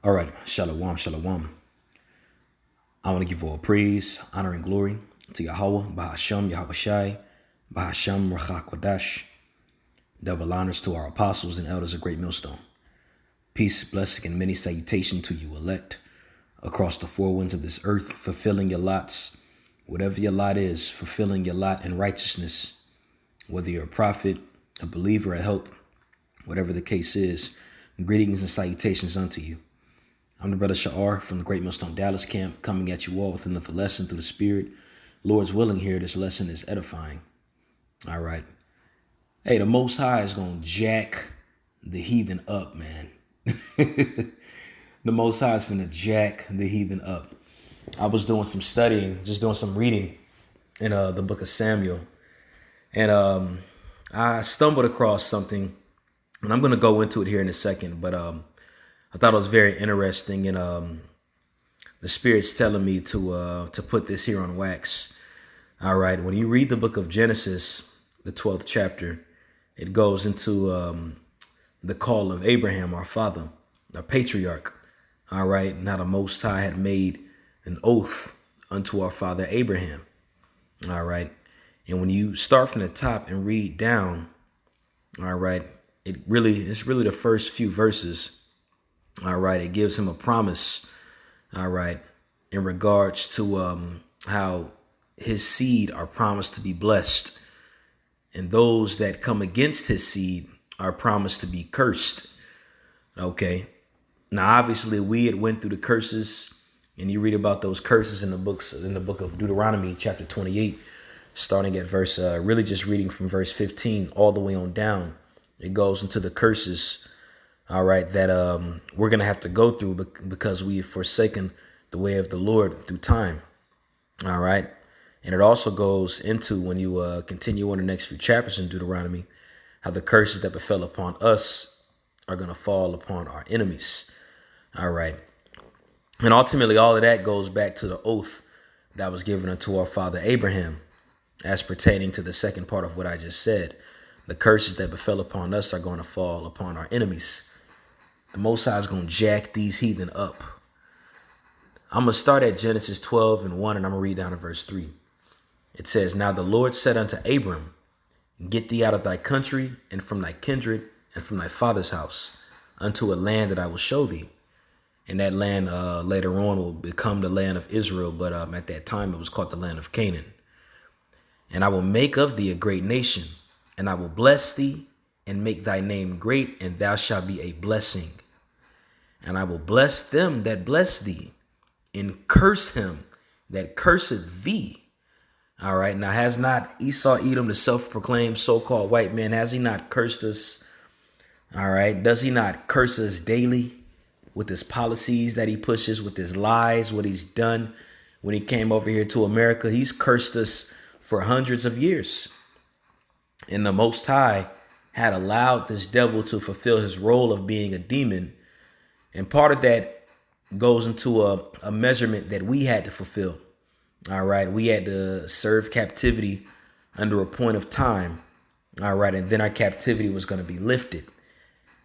All right, shalom, shalom. I want to give all praise, honor, and glory to Yahweh, Bahasham, Yahushai, Bahasham, Rachak Kodash. Double honors to our apostles and elders of Great Millstone. Peace, blessing, and many salutation to you, elect, across the four winds of this earth, fulfilling your lots, whatever your lot is, fulfilling your lot in righteousness, whether you're a prophet, a believer, a help, whatever the case is. Greetings and salutations unto you. I'm the brother Sha'ar from the Great Millstone Dallas camp, coming at you all with another lesson through the Spirit. Lord's willing here, this lesson is edifying. All right. Hey, the Most High is going to jack the heathen up, man. The Most High is going to jack the heathen up. I was doing some studying, just doing some reading in the book of Samuel. And I stumbled across something, and I'm going to go into it here in a second, but I thought it was very interesting, and the Spirit's telling me to put this here on wax. All right, when you read the book of Genesis, the 12th chapter, it goes into the call of Abraham, our father, our patriarch. All right, now the Most High had made an oath unto our father Abraham. All right, and when you start from the top and read down, all right, it's really the first few verses. All right, it gives him a promise, all right, in regards to how his seed are promised to be blessed, and those that come against his seed are promised to be cursed. Okay, now obviously we had went through the curses, and you read about those curses in the book of Deuteronomy, chapter 28, starting at verse, really just reading from verse 15 all the way on down. It goes into the curses. All right, that we're going to have to go through because we have forsaken the way of the Lord through time. All right. And it also goes into, when you continue on the next few chapters in Deuteronomy, how the curses that befell upon us are going to fall upon our enemies. All right. And ultimately, all of that goes back to the oath that was given unto our father Abraham, as pertaining to the second part of what I just said. The curses that befell upon us are going to fall upon our enemies. The Most High is going to jack these heathen up. I'm going to start at Genesis 12:1, and I'm going to read down to verse 3. It says, "Now the Lord said unto Abram, Get thee out of thy country, and from thy kindred, and from thy father's house, unto a land that I will show thee." And that land later on will become the land of Israel, but at that time it was called the land of Canaan. "And I will make of thee a great nation, and I will bless thee, and make thy name great, and thou shalt be a blessing. And I will bless them that bless thee, and curse him that curseth thee." All right. Now, has not Esau, Edom, the self-proclaimed so-called white man, has he not cursed us? All right. Does he not curse us daily with his policies that he pushes, with his lies, what he's done when he came over here to America? He's cursed us for hundreds of years. And the Most High had allowed this devil to fulfill his role of being a demon. And part of that goes into a measurement that we had to fulfill. All right. We had to serve captivity under a point of time. All right. And then our captivity was going to be lifted.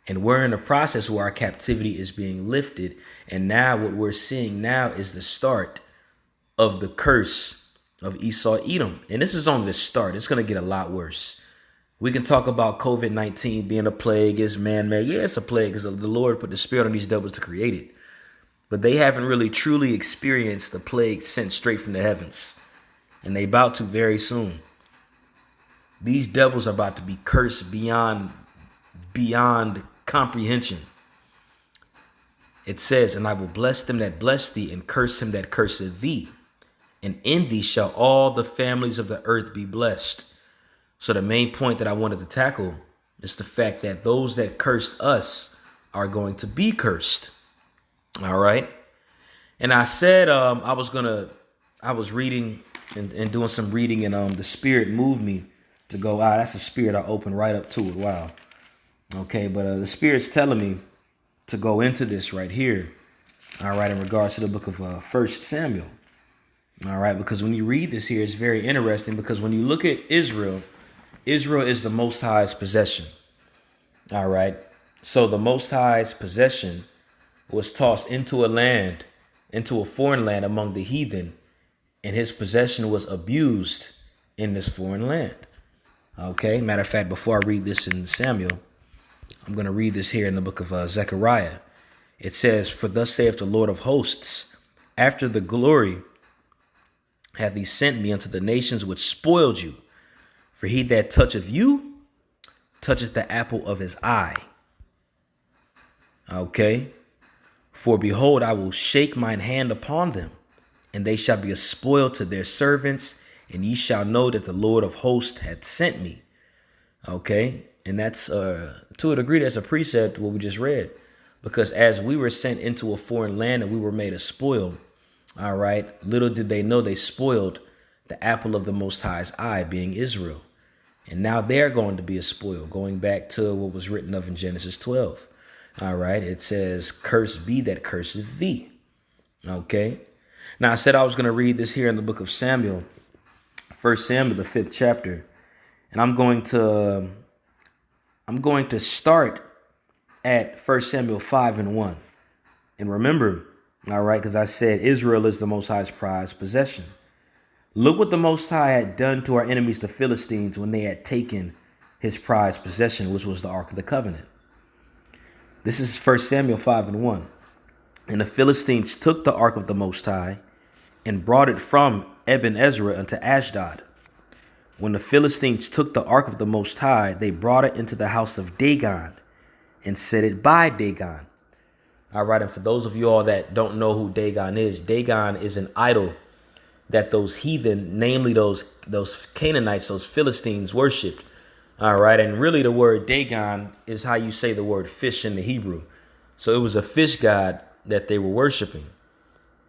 And we're in a process where our captivity is being lifted. And now what we're seeing now is the start of the curse of Esau, Edom. And this is only the start. It's going to get a lot worse. We can talk about COVID-19 being a plague, is man-made. Yeah, it's a plague because the Lord put the spirit on these devils to create it. But they haven't really truly experienced the plague sent straight from the heavens. And they about to very soon. These devils are about to be cursed beyond comprehension. It says, "And I will bless them that bless thee, and curse him that curseth thee. And in thee shall all the families of the earth be blessed." So the main point that I wanted to tackle is the fact that those that cursed us are going to be cursed. All right. And I said I was reading and doing some reading, and the Spirit moved me to go, that's the Spirit. I opened right up to it. Wow. Okay. But the Spirit's telling me to go into this right here. All right. In regards to the book of 1 Samuel. All right. Because when you read this here, it's very interesting, because when you look at Israel, Israel is the Most High's possession. All right. So the Most High's possession was tossed into a land, into a foreign land among the heathen, and his possession was abused in this foreign land. Okay, matter of fact, before I read this in Samuel, I'm going to read this here in the book of Zechariah. It says, "For thus saith the Lord of hosts, after the glory hath he sent me unto the nations which spoiled you. For he that toucheth you, toucheth the apple of his eye." Okay. "For behold, I will shake mine hand upon them, and they shall be a spoil to their servants, and ye shall know that the Lord of hosts hath sent me." Okay. And that's, to a degree, that's a precept what we just read. Because as we were sent into a foreign land and we were made a spoil, all right, little did they know they spoiled the apple of the Most High's eye, being Israel. And now they're going to be a spoil, going back to what was written of in Genesis 12. All right, it says, "Cursed be that curseth thee." Okay. Now I said I was going to read this here in the book of Samuel, 1 Samuel, the 5th chapter. And I'm going to start at 1 Samuel 5:1. And remember, all right, because I said Israel is the Most High's prized possession. "Look what the Most High had done to our enemies, the Philistines, when they had taken his prized possession, which was the Ark of the Covenant." This is 1 Samuel 5:1. "And the Philistines took the Ark of the Most High and brought it from Eben Ezra unto Ashdod. When the Philistines took the Ark of the Most High, they brought it into the house of Dagon and set it by Dagon." All right, and for those of you all that don't know who Dagon is an idol that those heathen, namely those Canaanites, those Philistines, worshipped. All right, and really the word Dagon is how you say the word fish in the Hebrew. So it was a fish god that they were worshiping.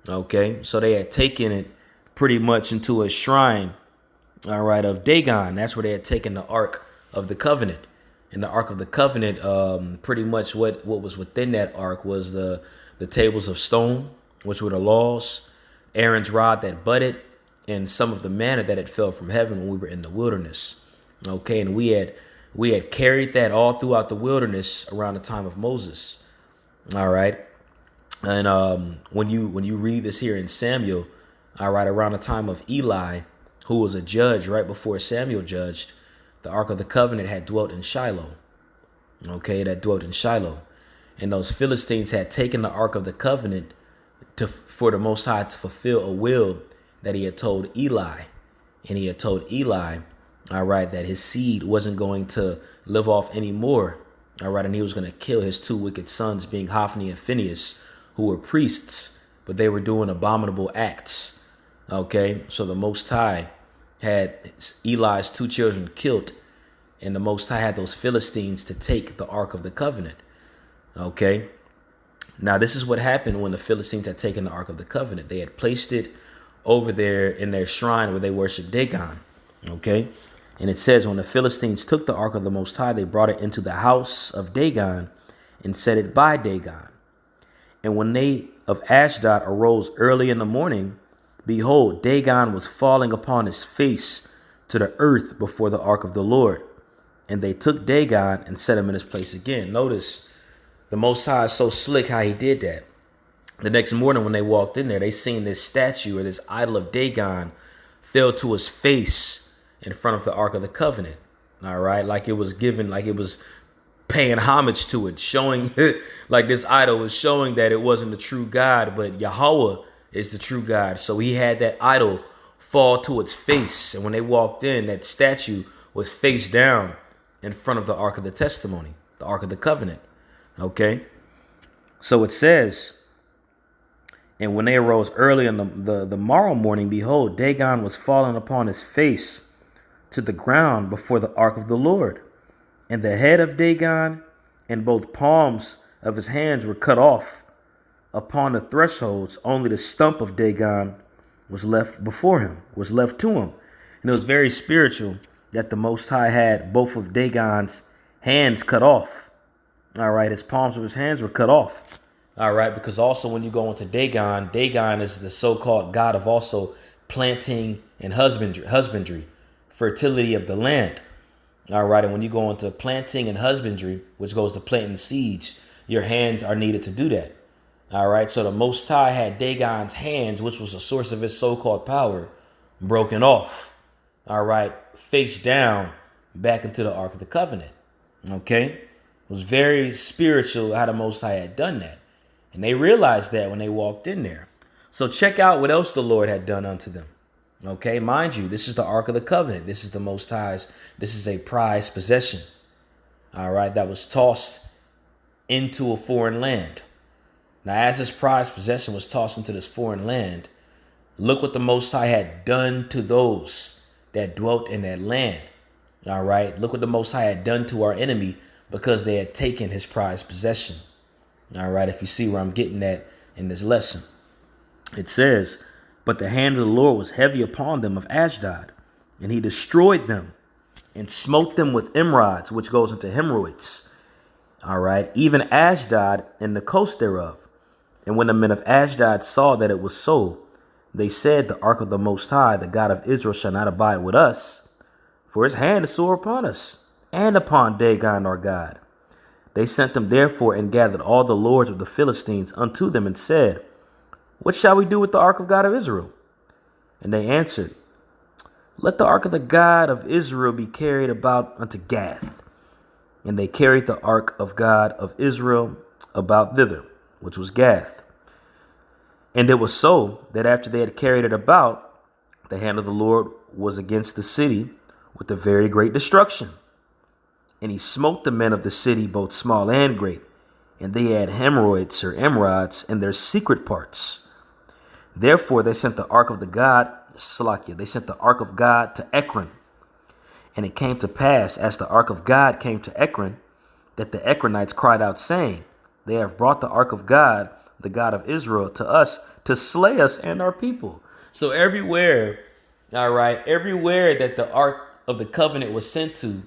Okay, so they had taken it pretty much into a shrine, all right, of Dagon. That's where they had taken the Ark of the Covenant. And the Ark of the Covenant, pretty much what was within that Ark was the tables of stone, which were the laws, Aaron's rod that budded, and some of the manna that had fell from heaven when we were in the wilderness. Okay, and we had carried that all throughout the wilderness around the time of Moses. All right. And when you read this here in Samuel, all right, around the time of Eli, who was a judge right before Samuel judged, the Ark of the Covenant had dwelt in Shiloh. Okay, that dwelt in Shiloh. And those Philistines had taken the Ark of the Covenant for the Most High to fulfill a will that he had told Eli. And he had told Eli, all right, that his seed wasn't going to live off anymore. All right, and he was going to kill his two wicked sons, being Hophni and Phinehas, who were priests, but they were doing abominable acts. Okay, so the Most High had Eli's two children killed, and the Most High had those Philistines to take the Ark of the Covenant. Okay, now this is what happened when the Philistines had taken the Ark of the Covenant. They had placed it over there in their shrine where they worshiped Dagon. Okay, and it says, when the Philistines took the Ark of the Most High, they brought it into the house of Dagon and set it by Dagon. And when they of Ashdod arose early in the morning, behold, Dagon was falling upon his face to the earth before the ark of the Lord. And they took Dagon and set him in his place again. Notice the Most High is so slick how he did that. The next morning when they walked in there, they seen this statue or this idol of Dagon fell to his face in front of the Ark of the Covenant. All right, like it was paying homage to it, showing like this idol was showing that it wasn't the true God, but Yahweh is the true God. So he had that idol fall to its face. And when they walked in, that statue was face down in front of the Ark of the Testimony, the Ark of the Covenant. Okay. So it says, and when they arose early in the morrow morning, behold, Dagon was fallen upon his face to the ground before the ark of the Lord. And the head of Dagon and both palms of his hands were cut off upon the thresholds. Only the stump of Dagon was left before him, was left to him. And it was very spiritual that the Most High had both of Dagon's hands cut off. All right, his palms of his hands were cut off. All right, because also when you go into Dagon, Dagon is the so-called god of also planting and husbandry, fertility of the land. All right, and when you go into planting and husbandry, which goes to planting seeds, your hands are needed to do that. All right. So the Most High had Dagon's hands, which was the source of his so-called power, broken off. All right. Face down back into the Ark of the Covenant. Okay. It was very spiritual how the Most High had done that. And they realized that when they walked in there. So check out what else the Lord had done unto them. Okay. Mind you, this is the Ark of the Covenant. This is the Most High's. This is a prized possession. All right. That was tossed into a foreign land. Now, as this prized possession was tossed into this foreign land, look what the Most High had done to those that dwelt in that land. All right. Look what the Most High had done to our enemy because they had taken his prized possession. All right. If you see where I'm getting at in this lesson, it says, but the hand of the Lord was heavy upon them of Ashdod, and he destroyed them and smote them with emerods, which goes into hemorrhoids. All right. Even Ashdod and the coast thereof. And when the men of Ashdod saw that it was so, they said, the ark of the Most High, the God of Israel, shall not abide with us, for his hand is sore upon us, and upon Dagon our God. They sent them therefore and gathered all the lords of the Philistines unto them and said, what shall we do with the ark of God of Israel? And they answered, let the ark of the God of Israel be carried about unto Gath. And they carried the ark of God of Israel about thither, which was Gath. And it was so that after they had carried it about, the hand of the Lord was against the city with a very great destruction. And he smote the men of the city, both small and great, and they had hemorrhoids or emerods in their secret parts. Therefore they sent the ark of the God, Salakia, they sent the ark of God to Ekron. And it came to pass, as the ark of God came to Ekron, that the Ekronites cried out, saying, they have brought the ark of God, the God of Israel, to us to slay us and our people. So everywhere, all right, everywhere that the ark of the covenant was sent to,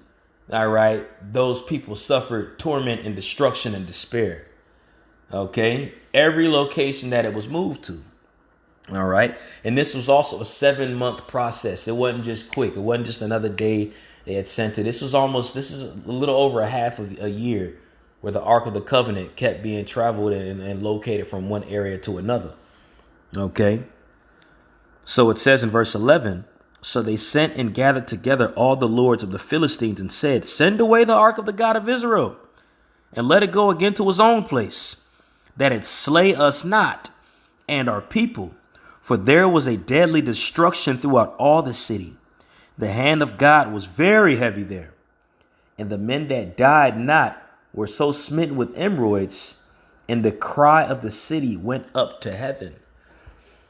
all right, those people suffered torment and destruction and despair. Okay, every location that it was moved to. All right. And this was also a 7-month process. It wasn't just quick. It wasn't just another day they had sent it. This is a little over a half of a year where the Ark of the Covenant kept being traveled and located from one area to another. Okay. So it says in verse 11, so they sent and gathered together all the lords of the Philistines and said, send away the ark of the God of Israel and let it go again to his own place, that it slay us not and our people. For there was a deadly destruction throughout all the city. The hand of God was very heavy there. And the men that died not were so smitten with hemorrhoids, and the cry of the city went up to heaven.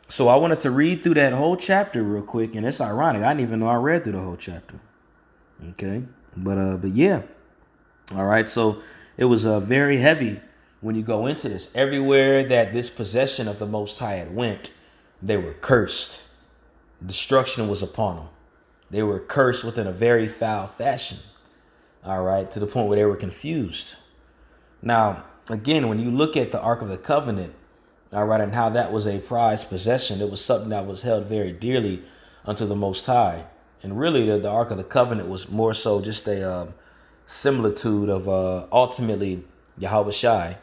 So I wanted to read through that whole chapter real quick. And it's ironic. I didn't even know I read through the whole chapter. Okay. But yeah. All right. So it was very heavy when you go into this. Everywhere that this possession of the Most High had went, they were cursed. Destruction was upon them. They were cursed within a very foul fashion. All right. To the point where they were confused. Now, again, when you look at the Ark of the Covenant, all right, and how that was a prized possession, it was something that was held very dearly unto the Most High. And really, the Ark of the Covenant was more so just a similitude of ultimately Yahweh Shai.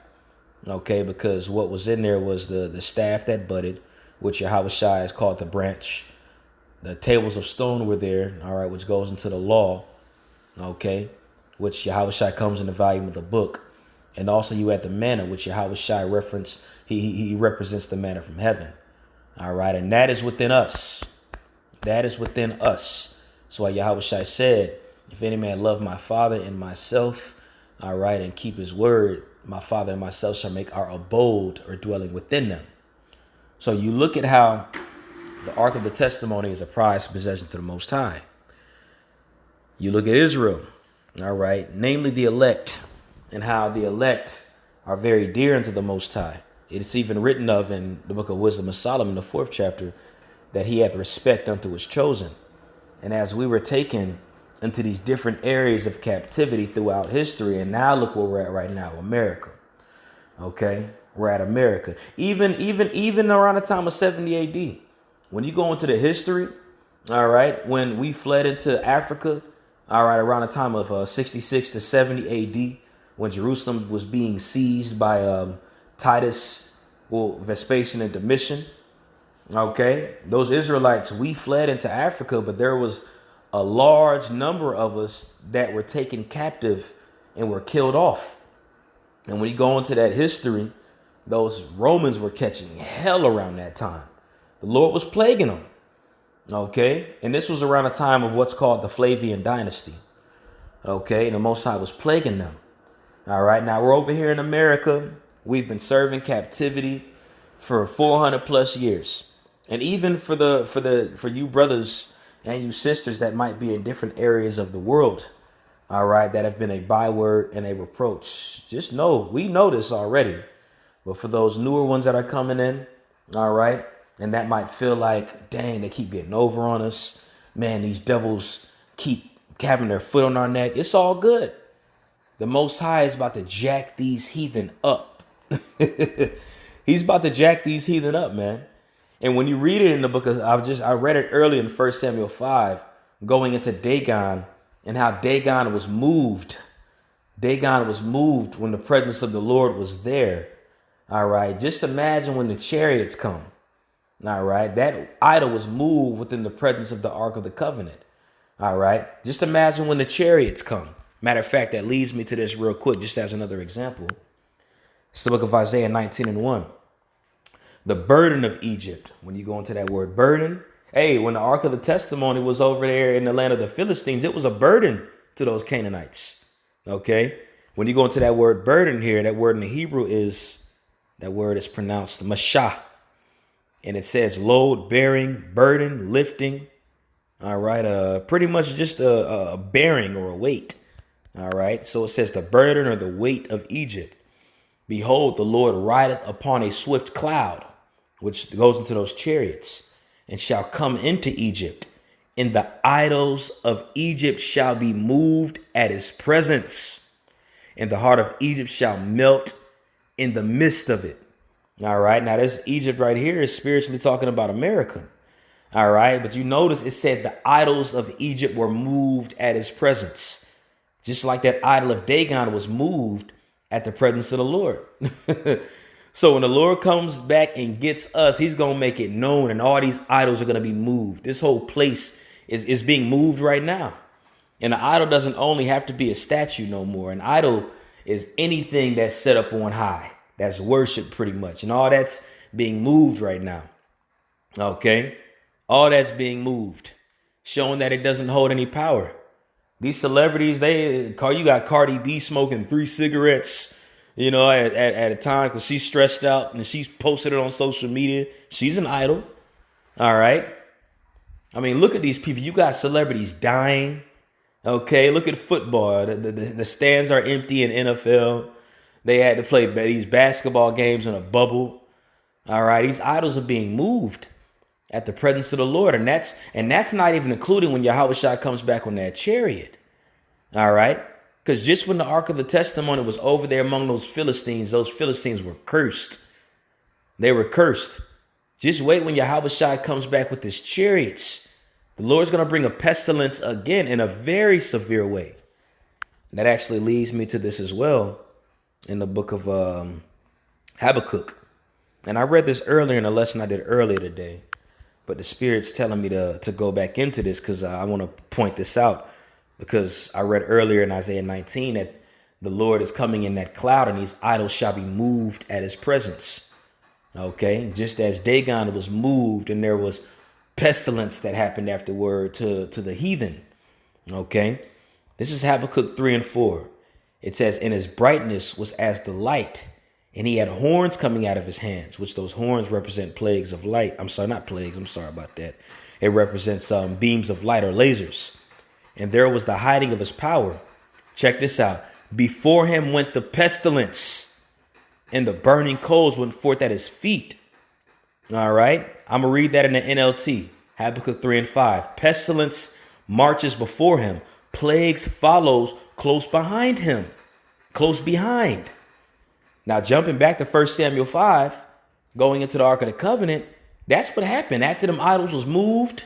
Okay, because what was in there was the staff that budded, which Yahweh Shai is called the branch. The tables of stone were there, all right, which goes into the law, okay, which Yahweh Shai comes in the volume of the book. And also you had the manna, which Yahweh Shai reference. He represents the manna from heaven. All right. And that is within us. That is within us. So why Yahweh Shai said, if any man love my Father and myself, all right, and keep his word, my Father and myself shall make our abode or dwelling within them. So you look at how the Ark of the Testimony is a prized possession to the Most High. You look at Israel, all right, namely the elect, and how the elect are very dear unto the Most High. It's even written of in the book of Wisdom of Solomon, the 4th chapter, that he hath respect unto his chosen. And as we were taken into these different areas of captivity throughout history, and now look where we're at right now, America. Okay, we're at America. Even around the time of 70 AD, when you go into the history, all right, when we fled into Africa, all right, around the time of 66 to 70 AD, when Jerusalem was being seized by Titus well, Vespasian and Domitian. Okay, those Israelites, we fled into Africa, but there was a large number of us that were taken captive and were killed off. And when you go into that history, those Romans were catching hell around that time. The Lord was plaguing them. Okay, and this was around the time of what's called the Flavian dynasty. Okay, and the Most High was plaguing them. All right, now we're over here in America. We've been serving captivity for 400 plus years. And even for you brothers and you sisters that might be in different areas of the world, all right, that have been a byword and a reproach, just know, we know this already. But for those newer ones that are coming in, all right, and that might feel like, dang, they keep getting over on us. Man, these devils keep having their foot on our neck. It's all good. The Most High is about to jack these heathen up. He's about to jack these heathen up, man. And when you read it in the book of, I read it early in 1 Samuel 5, going into Dagon and how Dagon was moved. Dagon was moved when the presence of the Lord was there. All right. Just imagine when the chariots come. All right. That idol was moved within the presence of the Ark of the Covenant. All right. Just imagine when the chariots come. Matter of fact, that leads me to this real quick, just as another example. It's the book of Isaiah 19:1. The burden of Egypt. When you go into that word burden, hey, when the Ark of the Testimony was over there in the land of the Philistines, it was a burden to those Canaanites. Okay. When you go into that word burden here, that word in the Hebrew is, that word is pronounced mashah. And it says load, bearing, burden, lifting. All right. Pretty much just a bearing or a weight. All right. So it says the burden or the weight of Egypt. Behold, the Lord rideth upon a swift cloud, which goes into those chariots, and shall come into Egypt. And the idols of Egypt shall be moved at his presence. And the heart of Egypt shall melt in the midst of it. All right. Now, this Egypt right here is spiritually talking about America. All right. But you notice it said the idols of Egypt were moved at his presence. Just like that idol of Dagon was moved at the presence of the Lord. So when the Lord comes back and gets us, he's going to make it known, and all these idols are going to be moved. This whole place is being moved right now. And an idol doesn't only have to be a statue no more. An idol is anything that's set up on high. That's worship pretty much. And all that's being moved right now. Okay. All that's being moved, showing that it doesn't hold any power. These celebrities, you got Cardi B smoking 3 cigarettes, at a time because she's stressed out and she's posted it on social media. She's an idol. All right. I mean, look at these people. You got celebrities dying. Okay. Look at football. The stands are empty in NFL. They had to play these basketball games in a bubble. All right. These idols are being moved at the presence of the Lord. And that's not even including when Yahushua comes back on that chariot. All right. Because just when the Ark of the Testimony was over there among those Philistines were cursed. They were cursed. Just wait when Yahushua comes back with his chariots. The Lord's going to bring a pestilence again in a very severe way. And that actually leads me to this as well in the book of Habakkuk. And I read this earlier in a lesson I did earlier today. But the Spirit's telling me to go back into this because I want to point this out. Because I read earlier in Isaiah 19 that the Lord is coming in that cloud and these idols shall be moved at his presence. Okay, just as Dagon was moved and there was pestilence that happened afterward to the heathen. Okay, this is Habakkuk 3:4. It says, and his brightness was as the light, and he had horns coming out of his hands, which those horns represent plagues of light. I'm sorry, not plagues. I'm sorry about that. It represents beams of light or lasers. And there was the hiding of his power. Check this out. Before him went the pestilence, and the burning coals went forth at his feet. All right. I'm going to read that in the NLT. Habakkuk 3:5. Pestilence marches before him. Plagues follows close behind him. Close behind. Now, jumping back to 1 Samuel 5, going into the Ark of the Covenant, that's what happened. After them idols was moved,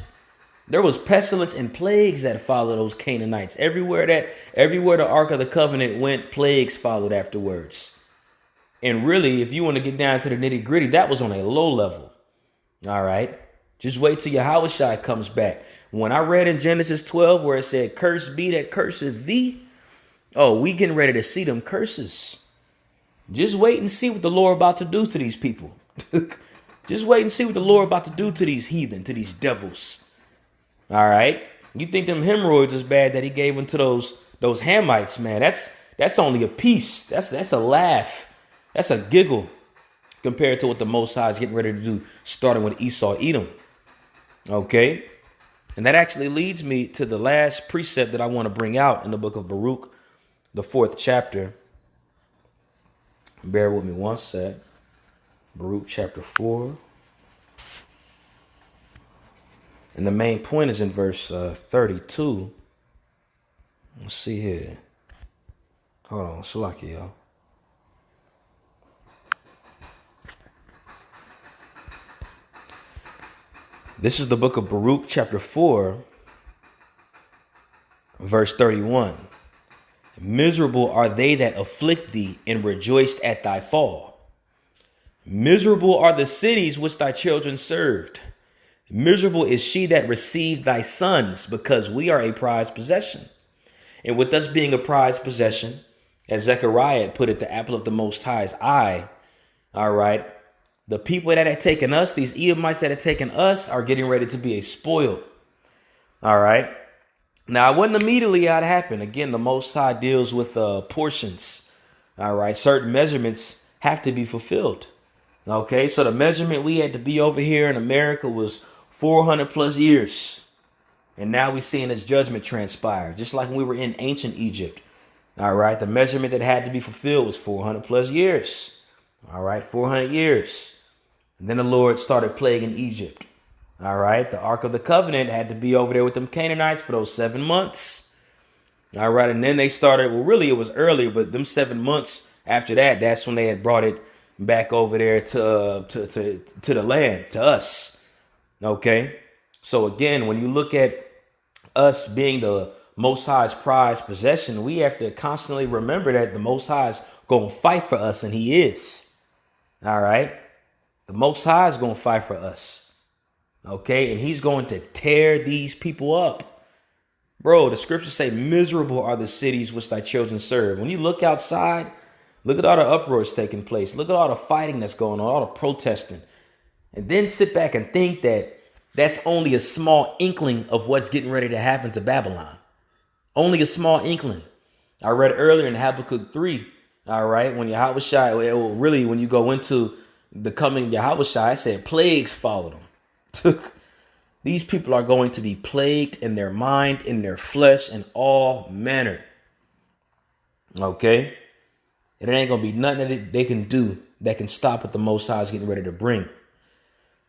there was pestilence and plagues that followed those Canaanites. Everywhere the Ark of the Covenant went, plagues followed afterwards. And really, if you want to get down to the nitty gritty, that was on a low level. All right. Just wait till Yahushua comes back. When I read in Genesis 12 where it said, "Cursed be that curseth thee," oh, we getting ready to see them curses. Just wait and see what the Lord about to do to these people. Just wait and see what the Lord about to do to these heathen, to these devils. All right. You think them hemorrhoids is bad that he gave them to those Hamites, man. That's only a piece. That's a laugh. That's a giggle compared to what the Most High is getting ready to do, starting with Esau, Edom. Okay. And that actually leads me to the last precept that I want to bring out in the book of Baruch, the 4th chapter. Bear with me one sec. Baruch chapter 4. And the main point is in verse 32. Let's see here. Hold on, Shalaki, y'all. This is the book of Baruch chapter 4, verse 31. Miserable are they that afflict thee and rejoiced at thy fall. Miserable are the cities which thy children served. Miserable is she that received thy sons, because we are a prized possession. And with us being a prized possession, as Zechariah had put it, the apple of the Most High's eye, all right, the people that had taken us, these Edomites that had taken us, are getting ready to be a spoil. All right. Now, it wasn't immediately how it happened. Again, the Most High deals with portions. All right. Certain measurements have to be fulfilled. Okay. So the measurement we had to be over here in America was 400 plus years. And now we're seeing this judgment transpire, just like when we were in ancient Egypt. All right. The measurement that had to be fulfilled was 400 plus years. All right. 400 years. And then the Lord started plaguing Egypt. All right. The Ark of the Covenant had to be over there with them Canaanites for those 7 months. All right. And then they started. Well, really, it was earlier, but them 7 months after that, that's when they had brought it back over there to the land, to us. OK, so, again, when you look at us being the Most High's prized possession, we have to constantly remember that the Most High is going to fight for us. And he is. All right. The Most High is going to fight for us. Okay. And he's going to tear these people up. Bro, the scriptures say miserable are the cities which thy children serve. When you look outside, look at all the uproars taking place. Look at all the fighting that's going on, all the protesting. And then sit back and think that that's only a small inkling of what's getting ready to happen to Babylon. Only a small inkling. I read earlier in Habakkuk 3. All right. When Yahushua, really, when you go into the coming Yahushua, I said plagues followed them. These people are going to be plagued in their mind, in their flesh, in all manner. Okay. And it ain't going to be nothing that they can do that can stop what the Most High is getting ready to bring.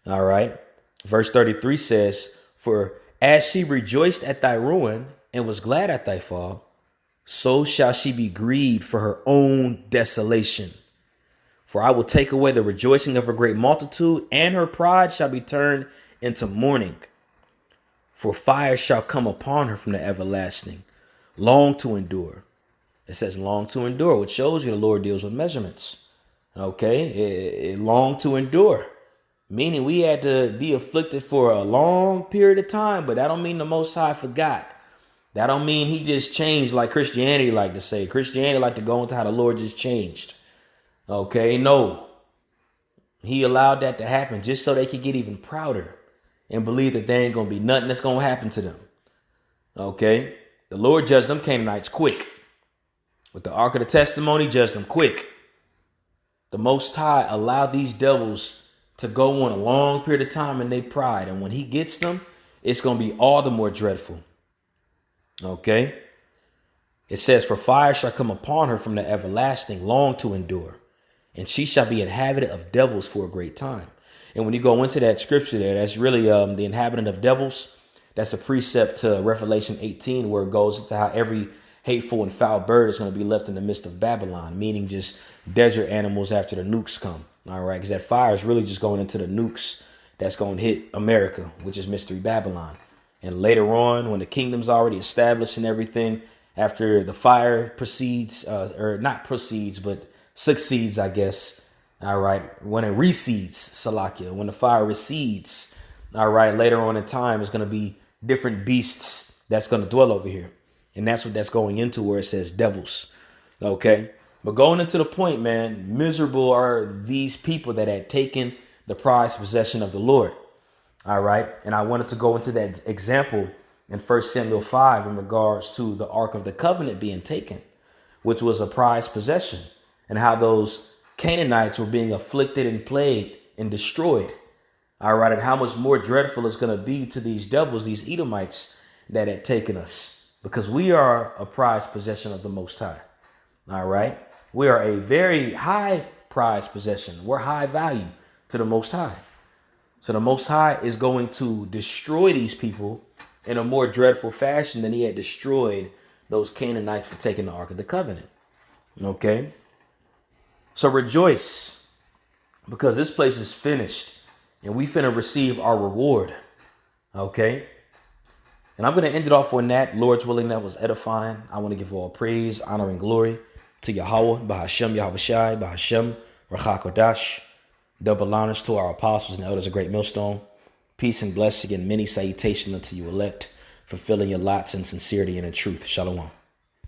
All right. Verse 33 says, "For as she rejoiced at thy ruin and was glad at thy fall, so shall she be grieved for her own desolation. For I will take away the rejoicing of her great multitude, and her pride shall be turned into mourning. For fire shall come upon her from the everlasting, long to endure." It says long to endure, which shows you the Lord deals with measurements. Okay, it long to endure. Meaning we had to be afflicted for a long period of time, but that don't mean the Most High forgot. That don't mean he just changed like Christianity like to say. Christianity like to go into how the Lord just changed. Okay, no. He allowed that to happen just so they could get even prouder and believe that there ain't going to be nothing that's going to happen to them. Okay, the Lord judged them Canaanites quick. With the Ark of the Testimony, judged them quick. The Most High allowed these devils to go on a long period of time in their pride. And when he gets them, it's going to be all the more dreadful. Okay. It says, "For fire shall come upon her from the everlasting, long to endure. And she shall be inhabited of devils for a great time." And when you go into that scripture there, that's really the inhabitant of devils. That's a precept to Revelation 18, where it goes into how every hateful and foul bird is going to be left in the midst of Babylon, meaning just desert animals after the nukes come. All right, because that fire is really just going into the nukes that's going to hit America, which is Mystery Babylon. And later on, when the kingdom's already established and everything, after the fire proceeds, or not proceeds, but succeeds, I guess. All right. When it recedes, Salakia, when the fire recedes, all right, later on in time, it's going to be different beasts that's going to dwell over here. And that's what that's going into, where it says devils. Okay. But going into the point, man, miserable are these people that had taken the prized possession of the Lord. All right. And I wanted to go into that example in 1 Samuel 5 in regards to the Ark of the Covenant being taken, which was a prized possession, and how those Canaanites were being afflicted and plagued and destroyed. All right. And how much more dreadful it's going to be to these devils, these Edomites that had taken us, because we are a prized possession of the Most High. All right. We are a very high prized possession. We're high value to the Most High. So the Most High is going to destroy these people in a more dreadful fashion than he had destroyed those Canaanites for taking the Ark of the Covenant. Okay. So rejoice, because this place is finished and we finna receive our reward. Okay. And I'm going to end it off on that. Lord's willing, that was edifying. I want to give all praise, honor, and glory to Yahweh, Bahashem, Yahweh Shai, Bahashem, Rachakodash. Double honors to our apostles and elders of Great Millstone. Peace and blessing and many salutations unto you elect, fulfilling your lots in sincerity and in truth. Shalom.